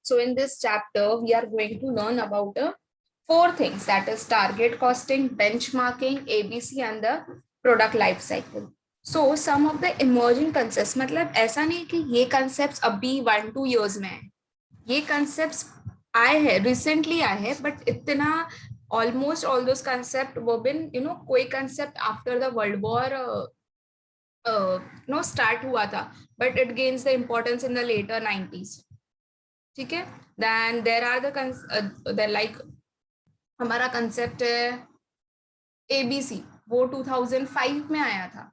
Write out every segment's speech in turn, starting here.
So in this chapter, we are going to learn about four things, that is target costing, benchmarking, ABC and the product life cycle. So some of the emerging concepts, मतलब ऐसा नहीं कि ये concepts अभी 1-2 years में है, ये concepts आए हैं, recently आए हैं, but इतना almost all those concepts were been, कोई concept after the World War start हुआ था, but it gains the importance in the later 90s. ठीक है, then there are the like हमारा concept है ABC, वो 2005 में आया था.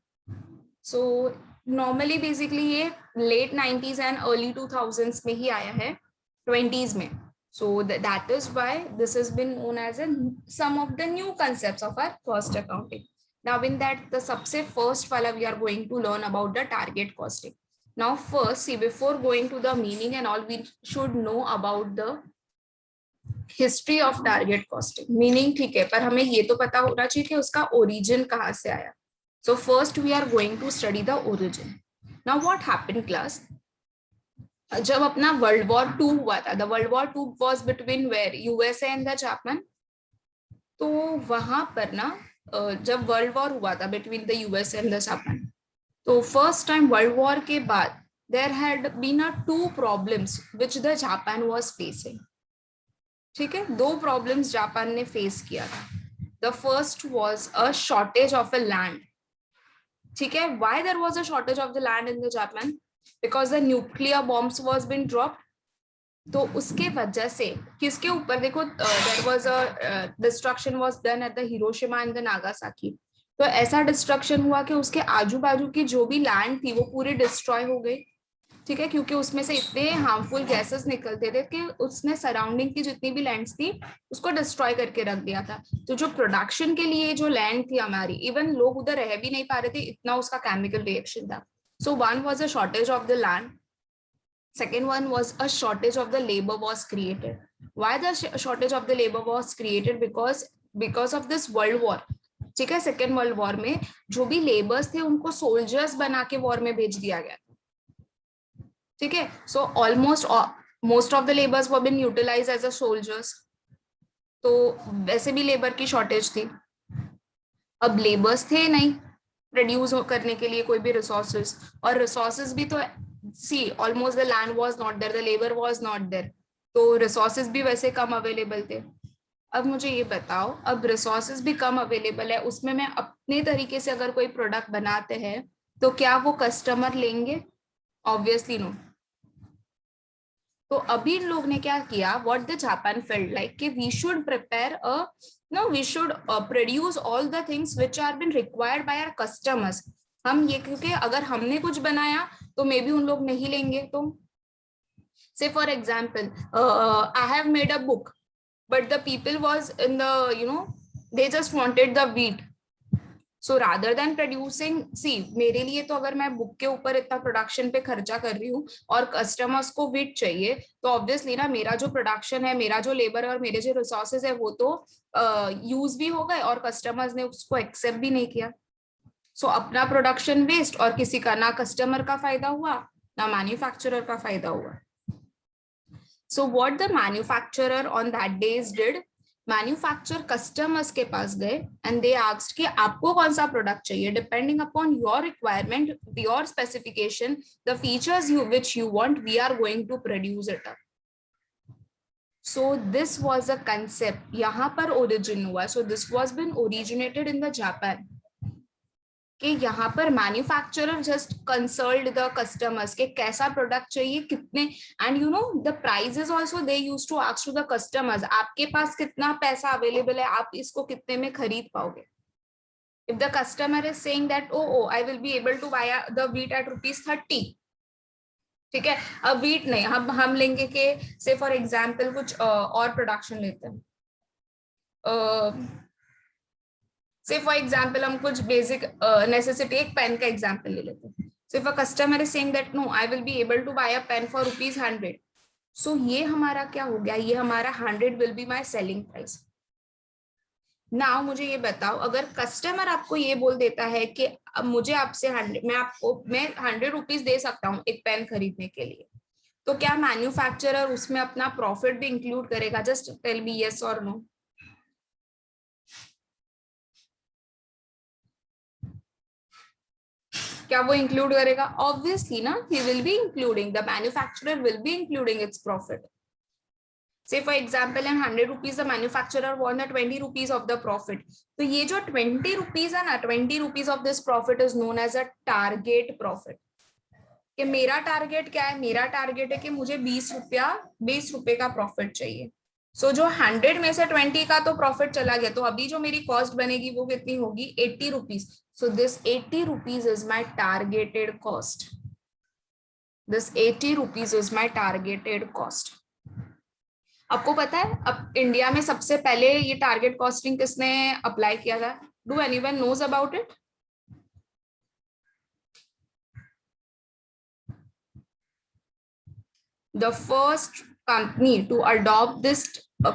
So normally basically ये late 90s and early 2000s में ही आया है, 20s में. So that is why this has been known as some of the new concepts of our cost accounting. Now in that, the सबसे first वाला we are going to learn about the target costing. Now first, see, before going to the meaning and all, we should know about the history of target costing. Meaning ठीक है, पर हमें ये तो पता होना चाहिए कि उसका origin कहाँ से आया. So first we are going to study the origin. Now what happened class? जब अपना World War II हुआ था, the World War II was between where? USA and the Japan. तो वहां पर ना जब वर्ल्ड वॉर हुआ था between the US and the Japan, तो फर्स्ट टाइम वर्ल्ड वॉर के बाद there had been two problems which the Japan was facing. ठीक है, दो प्रॉब्लम्स जापान ने फेस किया था. The first was a shortage of a land. ठीक है, why there was a shortage of the land in the Japan? Because the nuclear bombs was been dropped. तो उसके वजह से किसके ऊपर, देखो, there was a destruction was done at the Hiroshima and the Nagasaki. तो ऐसा डिस्ट्रक्शन हुआ कि उसके आजू बाजू की जो भी लैंड थी वो पूरी डिस्ट्रॉय हो गई. ठीक है, क्योंकि उसमें से इतने हार्मफुल गैसेस निकलते थे कि उसने सराउंडिंग की जितनी भी लैंड्स थी उसको डिस्ट्रॉय करके रख दिया था. तो जो प्रोडक्शन के लिए जो लैंड थी हमारी, इवन लोग उधर रह भी नहीं पा रहे थे, इतना उसका केमिकल रिएक्शन था. So one was a shortage of the land. Second one was a shortage of the labor was created. Why the shortage of the labor was created? Because of this world war. ठीक है, second world war में जो भी labours थे उनको soldiers बना के war में भेज दिया गया. ठीक है, so almost most of the labours were been utilised as a soldiers. तो वैसे भी लेबर की शॉर्टेज थी. अब लेबर्स थे नहीं प्रोड्यूस करने के लिए कोई भी रिसोर्सेज, और रिसोर्सेज भी तो see almost the land was not there, the labor was not there, तो resources भी वैसे कम अवेलेबल थे. अब मुझे ये बताओ, अब रिसोर्सेज भी कम अवेलेबल है, उसमें मैं अपने तरीके से अगर कोई प्रोडक्ट बनाते हैं तो क्या वो कस्टमर लेंगे? Obviously no. तो अभी इन लोग ने क्या किया, what the Japan felt like, कि we should prepare we should produce all the things which are been required by our customers. हम ये, क्योंकि अगर हमने कुछ बनाया तो मे बी उन लोग नहीं लेंगे. तो say for example, I have made a book, but the people was in the they just wanted the wheat. So rather than producing, see, मेरे लिए तो अगर मैं बुक के ऊपर इतना प्रोडक्शन पे खर्चा कर रही हूँ और कस्टमर्स को वीट चाहिए, तो ऑब्वियसली ना मेरा जो प्रोडक्शन है, मेरा जो लेबर और मेरे जो रिसोर्सेज है वो तो यूज भी हो गए और कस्टमर्स ने उसको एक्सेप्ट भी नहीं किया. सो अपना प्रोडक्शन वेस्ट, और किसी का ना कस्टमर का फायदा हुआ ना मैन्युफैक्चरर का फायदा हुआ. So what the manufacturer on that days did, manufacturer customers के पास गए एंड दे आस्क्ड कि आपको कौन सा प्रोडक्ट चाहिए, depending upon your requirement, your specification, the features which you want, we are going to produce it. So this was a concept, यहाँ पर origin हुआ. So this was been originated in the Japan, कि यहाँ पर manufacturer just consult the customers के कैसा product चाहिए, कितने, and the prices also they used to ask to the customers, आपके पास कितना पैसा अवेलेबल है, आप इसको कितने में खरीद पाओगे. If the customer is saying that oh I will be able to buy the wheat at ₹30, ठीक है, अब व्हीट नहीं, हम लेंगे कि से फॉर एग्जाम्पल कुछ और प्रोडक्शन लेते हैं. से फॉर एग्जाम्पल हम कुछ बेसिक नेसेसिटी, एक पेन का एग्जाम्पल ले लेते हैं. So if a customer is saying that no I will be able to buy a pen for ₹100, so ये हमारा क्या हो गया, ये हमारा 100 will be my selling price. Now मुझे ये बताओ, अगर कस्टमर आपको ये बोल देता है कि अब मुझे आपसे 100, मैं ₹100 दे सकता हूँ एक पेन खरीदने के लिए, तो क्या मैन्युफैक्चरर उसमें अपना प्रॉफिट भी इंक्लूड करेगा? जस्ट टेल मी यस और नो. क्या वो इंक्लूड करेगा? ऑब्वियसली ना, he will be including, the manufacturer will be including its profit. Say for example, in 100 rupees, the manufacturer won the 20 rupees of the profit. तो ये जो 20 rupees है ना, 20 rupees of this profit is known as a target profit. कि मेरा target क्या है? मेरा टारगेट है कि मुझे 20 रुपए का प्रॉफिट चाहिए. सो जो 100 में से 20 का तो प्रॉफिट चला गया, तो अभी जो मेरी कॉस्ट बनेगी वो कितनी होगी? 80 rupees. So this 80 rupees is my targeted cost. This 80 rupees is my targeted cost. आपको पता है अब इंडिया में सबसे पहले ये टारगेट कॉस्टिंग किसने अप्लाई किया था? Do anyone knows about it? The first company to adopt this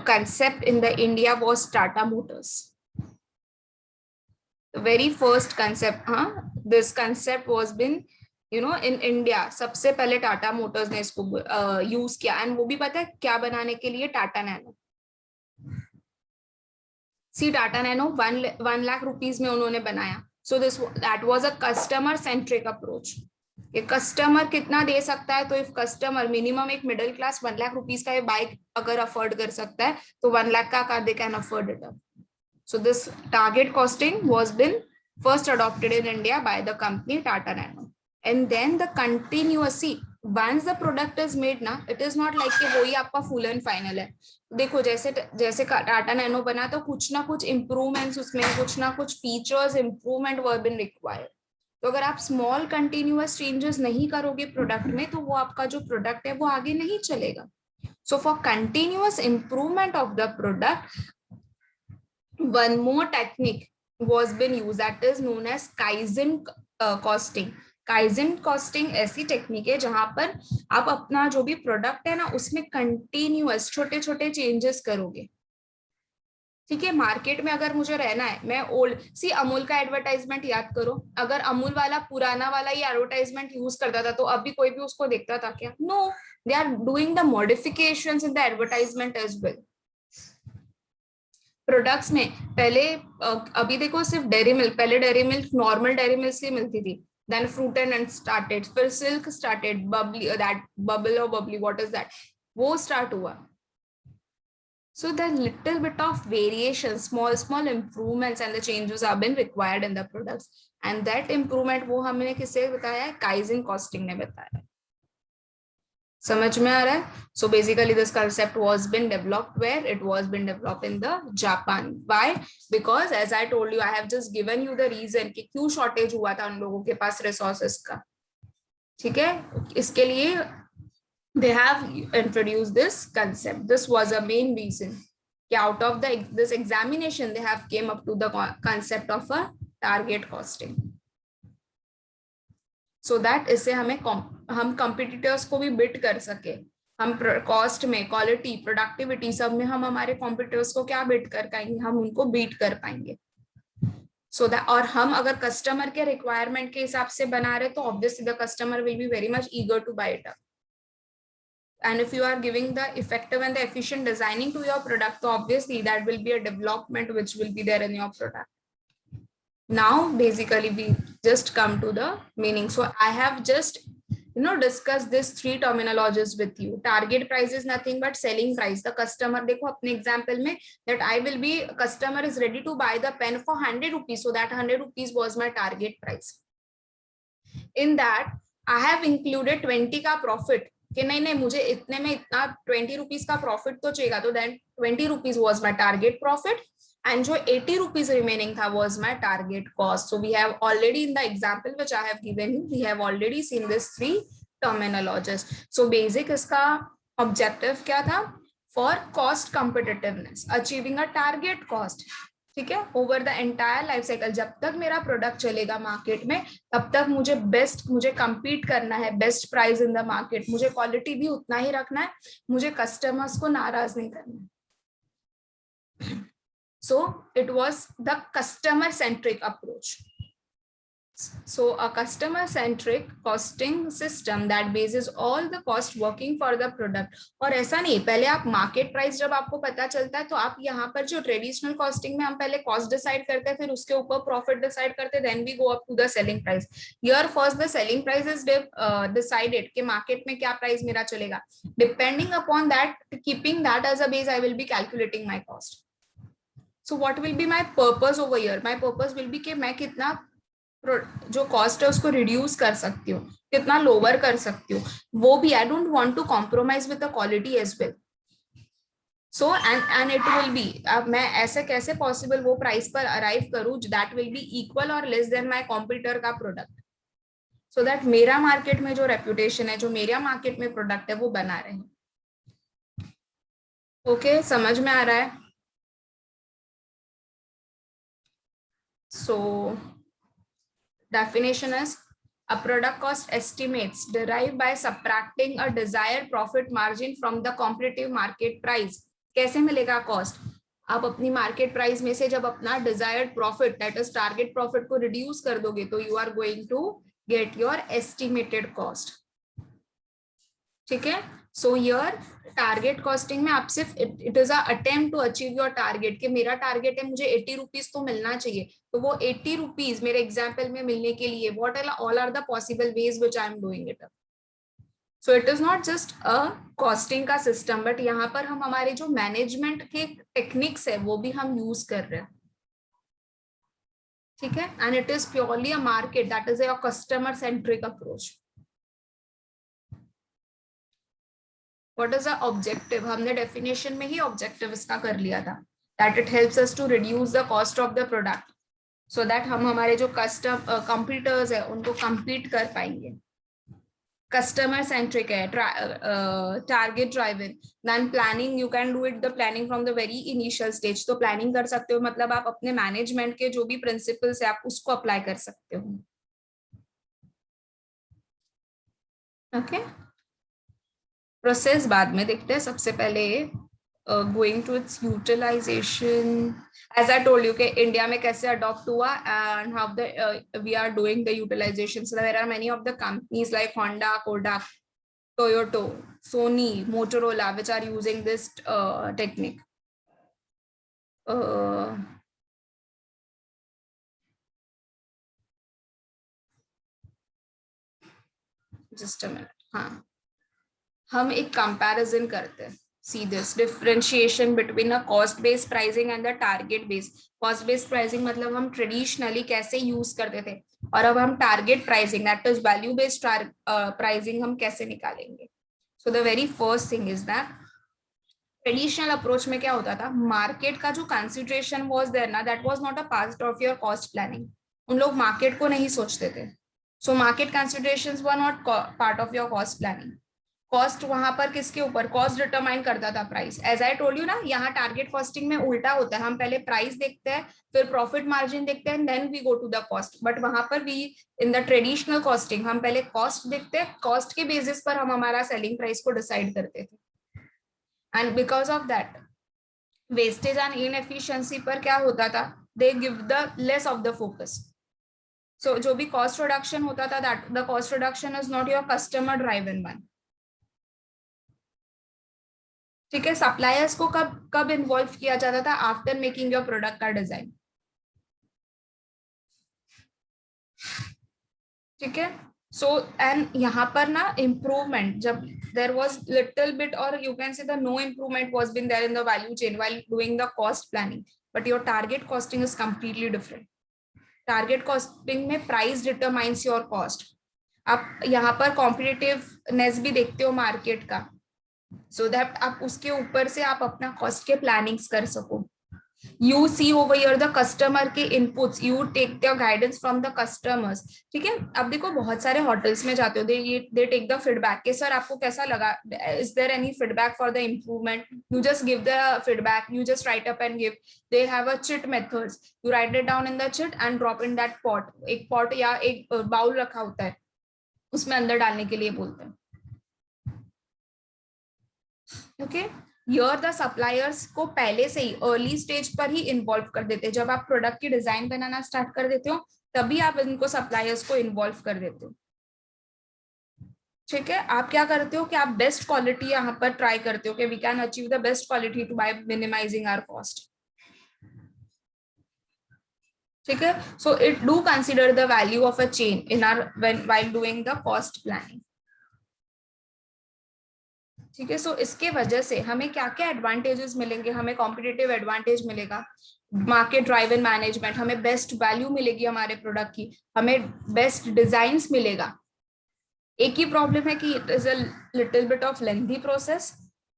concept in the India was Tata Motors. The very first concept, this concept was been, in India. सबसे पहले Tata Motors ने इसको use किया. And वो भी पता है क्या बनाने के लिए? टाटा नैनो. सी टाटा नैनो 1 लाख रुपीज में उन्होंने बनाया. So that was a customer centric approach. ये कस्टमर कितना दे सकता है? तो इफ कस्टमर मिनिमम एक मिडिल क्लास 1 लाख रुपीज का ये बाइक अगर अफोर्ड कर सकता है तो 1 लाख का car they can afford it. So this target costing was been first adopted in India by the company Tata Nano. And then the continuously, once the product is made ना, it is not like कि वही आपका full and final है. देखो जैसे जैसे Tata nano बना तो कुछ ना कुछ इम्प्रूवमेंट्स उसमें, कुछ ना कुछ फीचर्स इम्प्रूवमेंट वर बिन रिक्वायर्ड. तो अगर आप स्मॉल कंटिन्यूअस चेंजेस नहीं करोगे प्रोडक्ट में तो वो आपका जो प्रोडक्ट है वो आगे नहीं चलेगा. So for continuous improvement of the product, one more technique was been used, that is known as Kaizen costing. Kaizen costing ऐसी टेक्निक है जहां पर आप अपना जो भी प्रोडक्ट है ना उसमें कंटिन्यूअस छोटे छोटे चेंजेस करोगे. ठीक है, मार्केट में अगर मुझे रहना है, मैं ओल्ड सी अमूल का एडवर्टाइजमेंट याद करो. अगर अमूल वाला पुराना वाला ये एडवर्टाइजमेंट यूज करता था तो अभी कोई भी उसको देखता था क्या? No, they are doing the modifications in the advertisement as well. Products में पहले अभी देखो सिर्फ डेयरी मिल्क, पहले Dairy Milk normal Dairy Milk से मिलती थी. देन फ्रूट एंड स्टार्टेड, फिर Silk started, Bubbly, that bubble और बबली, व्हाट इज दैट, वो स्टार्ट हुआ. So the little bit of variation, small small improvements and the changes are been required in the products. And that improvement वो हमने किससे बताया है? Kaizen costing ने बताया. समझ में आ रहा है? So basically this concept was been developed where? It was been developed in the Japan. Why? Because as I told you, I have just given you the reason कि क्यों शॉर्टेज हुआ था उन लोगों के पास रिसोर्सेस का. ठीक है, इसके लिए they have introduced this concept. This was a main reason कि out of this examination they have came up to the concept of a target costing. So that इससे हमें हम कॉम्पिटिटर्स को भी बिट कर सके. हम कॉस्ट में, क्वालिटी, प्रोडक्टिविटी सब में हम हमारे कॉम्पिटिटर्स को क्या बिट कर पाएंगे? हम उनको बीट कर पाएंगे. सो दैट, और हम अगर कस्टमर के रिक्वायरमेंट के हिसाब से बना रहे तो obviously the customer will be very much eager to buy it. And if you are giving the effective and the efficient designing to your product, so obviously that will be a development which will be there in your product. Now basically we just come to the meaning. So I have just discuss this 3 terminologies with you. Target price is nothing but selling price. The customer, देखो अपने example में, that I will be, customer is ready to buy the pen for 100 rupees, so that 100 rupees was my target price. In that I have included 20 का profit कि नहीं मुझे इतने में इतना 20 rupees का profit तो चाहिए. तो then 20 rupees was my target profit and जो 80 rupees remaining था was my target cost. So we have already, in the example which I have given you, we have already seen this 3 terminologies. So basic इसका objective क्या था? For cost competitiveness, achieving a target cost. ठीक है, over the entire life cycle, जब तक मेरा product चलेगा market में तब तक मुझे compete करना है, best price in the market. मुझे क्वालिटी भी उतना ही रखना है, मुझे कस्टमर्स को नाराज नहीं करना. So it was the customer centric approach. So a customer centric costing system that bases all the cost working for the product. और ऐसा नहीं, पहले आप मार्केट प्राइस जब आपको पता चलता है तो आप यहाँ पर जो ट्रेडिशनल कॉस्टिंग में हम पहले कॉस्ट डिसाइड करते हैं, फिर उसके ऊपर प्रॉफिट डिसाइड करते हैं, then we go up to the selling price. Here first the selling price is decided कि मार्केट में क्या प्राइस मेरा चलेगा. Depending upon that, keeping that as a base, I will be calculating my cost. So what will be my purpose over here? My purpose will be कि मैं कितना जो cost है उसको रिड्यूस कर सकती हूँ, कितना लोअर कर सकती हूँ, वो भी. I don't want to compromise with the quality as well. So and it will be, अब मैं ऐसे कैसे पॉसिबल वो प्राइस पर अराइव करूँ दैट विल बी इक्वल और लेस देन माय कॉम्पिटिटर का प्रोडक्ट, सो दैट मेरा मार्केट में जो रेप्यूटेशन है, जो मेरा मार्केट में प्रोडक्ट है, वो बना रहे. ओके, समझ में आ रहा है? सो definition is a product cost estimates derived by subtracting a desired profit margin from the competitive market price. कैसे मिलेगा कॉस्ट? आप अपनी मार्केट प्राइस में से जब अपना desired profit, that is target profit, को रिड्यूस कर दोगे तो you are going to get your estimated cost. ठीक है. सो योर टारगेट कॉस्टिंग में आप सिर्फ it is attempt to achieve your target, कि मेरा टारगेट है मुझे 80 रुपीज तो मिलना चाहिए, तो वो 80 रुपीज मेरे एग्जाम्पल में मिलने के लिए what all are the possible ways which I am doing it. So it is not just a costing का सिस्टम, बट यहाँ पर हम हमारे जो मैनेजमेंट के टेक्निक्स है वो भी हम यूज कर रहे हैं. ठीक है. And it is purely a market, that is a customer centric approach. What is the objective? हमने डेफिनेशन में ही ऑब्जेक्टिव इसका कर लिया था, that it helps us to reduce the cost of the product so that हम हमारे जो कंपीटर्स है उनको compete कर पाएंगे. कस्टमर सेंट्रिक है, target driven. Then planning, you can do it the planning from the very initial stage. तो planning कर सकते हो, मतलब आप अपने मैनेजमेंट के जो भी प्रिंसिपल्स है आप उसको अप्लाई कर सकते हो. ओके. प्रोसेस बाद में देखते हैं. सबसे पहले going to its utilisation. As I told you कि इंडिया में कैसे अडॉप्ट हुआ and how the we are doing the utilisation. So there are many of the companies like Honda, Kodak, Toyota, Sony, Motorola which are using this technique. Just a minute. हाँ, हम एक comparison करते हैं. See this differentiation between a cost based pricing and the target based. Cost based pricing मतलब हम traditionally कैसे use करते थे, और अब हम target pricing, that is value based pricing, हम कैसे निकालेंगे. सो the very first thing is that traditional approach में क्या होता था, मार्केट का जो कंसिडरेशन वाज देयर ना, that was not a part of your cost planning. उन लोग मार्केट को नहीं सोचते थे. So market considerations were not part of your cost planning. Cost वहां पर किसके ऊपर, कॉस्ट डिटरमाइन करता था price. As I told you ना, यहाँ टारगेट कॉस्टिंग में उल्टा होता है, हम पहले प्राइस देखते हैं, फिर प्रॉफिट मार्जिन देखते हैं, then we go to the cost. But वहां पर we in the traditional costing हम पहले कॉस्ट देखते हैं, कॉस्ट के बेसिस पर हम हमारा सेलिंग प्राइस को डिसाइड करते थे. And because of that wastage and inefficiency पर क्या होता था, they give the less of the focus. So जो भी कॉस्ट रिडक्शन होता था, that the cost reduction is not your customer driven one. ठीक है. सप्लायर्स को कब कब इन्वॉल्व किया जाता था, आफ्टर मेकिंग योर प्रोडक्ट का डिजाइन. ठीक है. सो एंड यहाँ पर ना इम्प्रूवमेंट, जब देयर वाज लिटिल बिट और you can say the no improvement was been there in the value chain while doing the cost planning, but your target costing is completely different. Target costing में price determines your cost. आप यहाँ पर competitiveness भी देखते हो market का, so that आप उसके ऊपर से आप अपना कॉस्ट के प्लानिंग्स कर सको. You see over here the customer के inputs, you take the guidance from the customers. ठीक है. अब देखो बहुत सारे होटल्स में जाते हो, दे टेक द फीडबैक के सर आपको कैसा लगा, is there any feedback for the improvement. You just give the feedback, you just write up and give. They have a chit methods, you write it down in the chit and drop in that pot. एक pot या एक bowl रखा होता है, उसमें अंदर डालने के लिए बोलते हैं. ओके. योर द सप्लायर्स को पहले से ही अर्ली स्टेज पर ही इन्वॉल्व कर देते हैं. जब आप प्रोडक्ट की डिजाइन बनाना स्टार्ट कर देते हो तभी आप इनको सप्लायर्स को इन्वॉल्व कर देते हो। ठीक है, आप क्या करते हो कि आप बेस्ट क्वालिटी यहाँ पर ट्राई करते हो कि we can achieve the best quality to by minimising our cost. ठीक है, so it do consider the value of a chain in our when while doing the cost planning. ठीक है, सो इसके वजह से हमें क्या क्या एडवांटेजेस मिलेंगे, हमें कॉम्पिटिटिव एडवांटेज मिलेगा, मार्केट ड्राइवन मैनेजमेंट, हमें बेस्ट वैल्यू मिलेगी हमारे प्रोडक्ट की, हमें बेस्ट डिजाइन्स मिलेगा। एक ही प्रॉब्लम है कि it is a little bit of lengthy process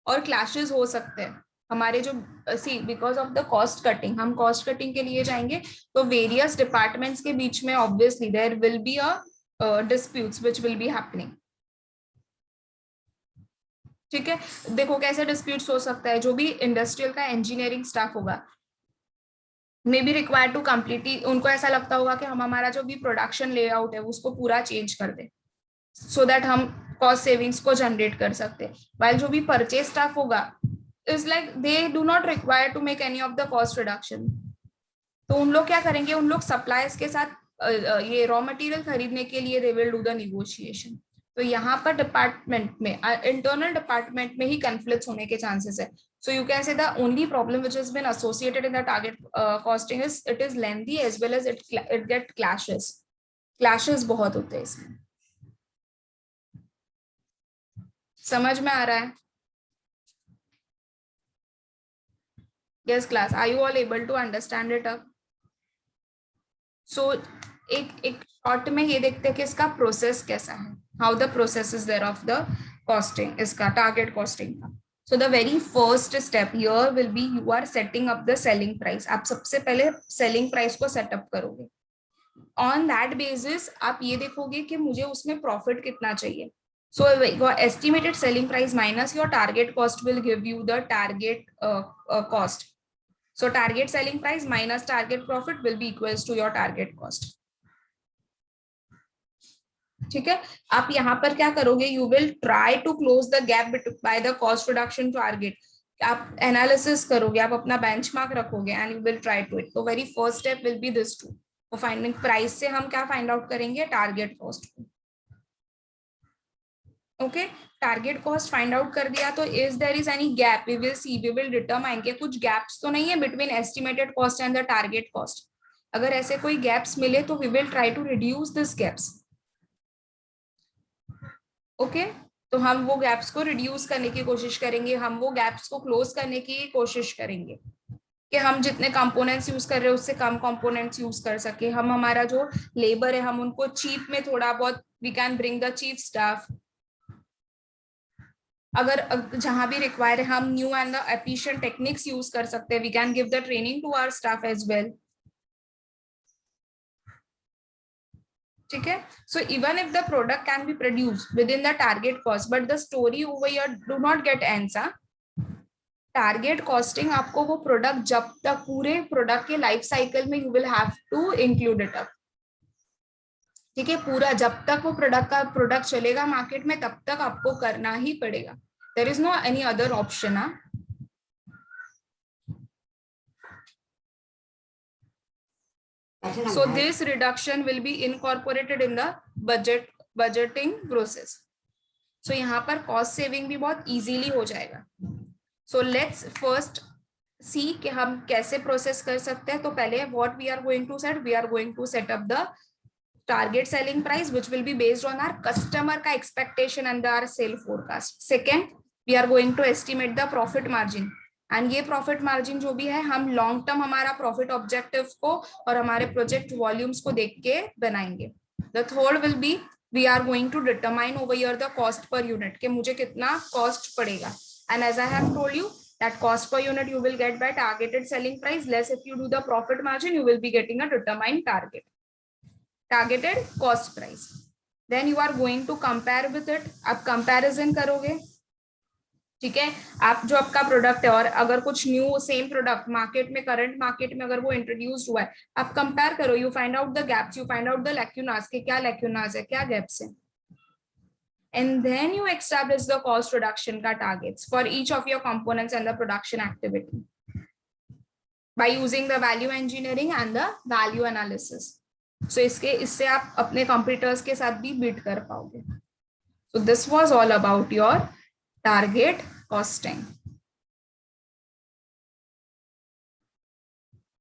और क्लैशेस हो सकते हैं हमारे जो सी because of the cost cutting. हम कॉस्ट कटिंग के लिए जाएंगे तो वेरियस डिपार्टमेंट्स के बीच में obviously there will be a disputes which will be happening. ठीक है, देखो कैसे डिस्प्यूट्स हो सकता है, जो भी इंडस्ट्रियल का इंजीनियरिंग स्टाफ होगा may be required to completely, उनको ऐसा लगता होगा कि हम हमारा जो भी प्रोडक्शन लेआउट है उसको पूरा चेंज कर दे सो दैट हम कॉस्ट सेविंग्स को जनरेट कर सकते हैं। वाइल जो भी परचेज स्टाफ होगा is like they do not require to make any of the cost reduction. तो उन लोग क्या करेंगे, उन लोग सप्लायर्स के साथ ये रॉ मटेरियल खरीदने के लिए they will do the negotiation. तो यहाँ पर डिपार्टमेंट में इंटरनल डिपार्टमेंट में ही कन्फ्लिक्ट होने के चांसेस है। So you can say the only problem which has been associated in the target costing is it is lengthy as well as it get clashes बहुत होते हैं इसमें। समझ में आ रहा है? Yes class, are you all able to understand it up? So एक शॉर्ट में ये देखते हैं कि इसका प्रोसेस कैसा है, how the process is there of the costing, इसका टारगेट कॉस्टिंग का। So the very first step here will be you are setting up the selling price. आप सबसे पहले सेलिंग प्राइस को सेटअप करोगे। ऑन दैट बेसिस आप ये देखोगे कि मुझे उसमें प्रॉफिट कितना चाहिए। So your estimated selling price minus your target cost will give you the target cost. So target selling price minus target profit will be equals to your target cost. ठीक है, आप यहाँ पर क्या करोगे, you will try to close the gap by the cost reduction target. आप analysis करोगे, आप अपना बेंचमार्क रखोगे and you will try to it. तो very first step will be this two. तो फाइंडिंग प्राइस से हम क्या फाइंड आउट करेंगे, टारगेट कॉस्ट को। Okay, target cost find out कर दिया तो is there is any gap, we will see, we will determine के कुछ गैप्स तो नहीं है between estimated cost and the target cost. अगर ऐसे कोई गैप्स मिले तो we will try to reduce this gaps. Okay, तो हम वो गैप्स को रिड्यूस करने की कोशिश करेंगे, हम वो गैप्स को क्लोज करने की कोशिश करेंगे कि हम जितने कंपोनेंट्स यूज कर रहे हैं उससे कम कंपोनेंट्स यूज कर सके, हम हमारा जो लेबर है हम उनको चीप में थोड़ा बहुत, we can bring the cheap staff. अगर जहां भी रिक्वायर है हम new and the efficient techniques use कर सकते हैं, we can give the training to our staff as well. ठीक है, so even if the product can be produced within the target cost but the story over here do not get ends. Target costing आपको वो product जब तक पूरे product के life cycle में you will have to include it up. ठीक है, पूरा जब तक वो प्रोडक्ट चलेगा मार्केट में तब तक आपको करना ही पड़ेगा, there is no any other option. So this reduction will be incorporated in the budgeting process. So यहाँ पर cost saving भी बहुत easily हो जाएगा। So let's first see कि हम कैसे process कर सकते हैं। तो पहले what we are going to set, we are going to set up the target selling price which will be based on our customer का expectation and our sale forecast. Second, we are going to estimate the profit margin. And ये profit margin जो भी है हम long term हमारा profit objective को और हमारे प्रोजेक्ट वॉल्यूम्स को देख के बनाएंगे। The third will be we are going to determine over here the cost per unit कि मुझे कितना कॉस्ट पड़ेगा। And as I have told you that cost per unit you will get by targeted selling price less if you do the profit margin you will be getting a determined targeted cost price. Then you are going to compare with it, आप comparison करोगे। ठीक है, आप जो आपका product है और अगर कुछ न्यू सेम प्रोडक्ट मार्केट में करंट मार्केट में अगर वो इंट्रोड्यूस्ड हुआ है आप कंपेयर करो, you find out the gaps, you find out the lacunas के क्या लैक्यूनास है क्या गैप्स है, and then you establish the cost reduction का targets for each of your components and the production activity by using the value engineering and the value analysis. So इससे आप अपने competitors के साथ भी बीट कर पाओगे. So this was all about your target costing.